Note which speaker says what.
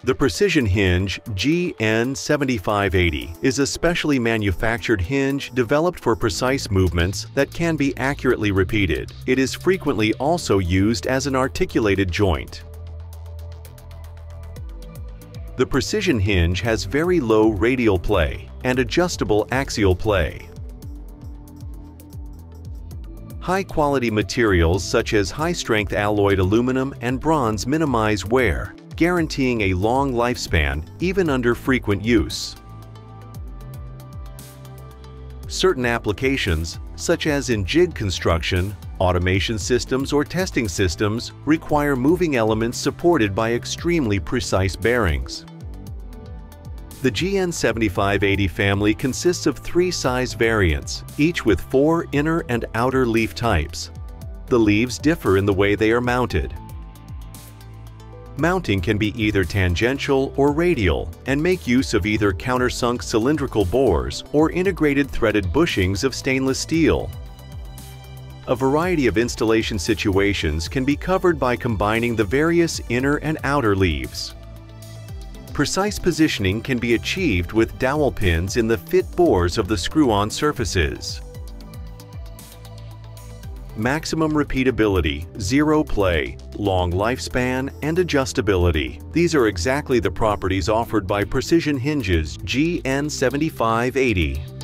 Speaker 1: The precision hinge GN7580 is a specially manufactured hinge developed for precise movements that can be accurately repeated. It is frequently also used as an articulated joint. The precision hinge has very low radial play and adjustable axial play. High-quality materials such as high-strength alloyed aluminum and bronze minimize wear, guaranteeing a long lifespan even under frequent use. Certain applications, such as in jig construction, automation systems, or testing systems, require moving elements supported by extremely precise bearings. The GN7580 family consists of 3 size variants, each with 4 inner and outer leaf types. The leaves differ in the way they are mounted. Mounting can be either tangential or radial and make use of either countersunk cylindrical bores or integrated threaded bushings of stainless steel. A variety of installation situations can be covered by combining the various inner and outer leaves. Precise positioning can be achieved with dowel pins in the fit bores of the screw-on surfaces. Maximum repeatability, zero play, long lifespan, and adjustability. These are exactly the properties offered by precision hinges GN7580.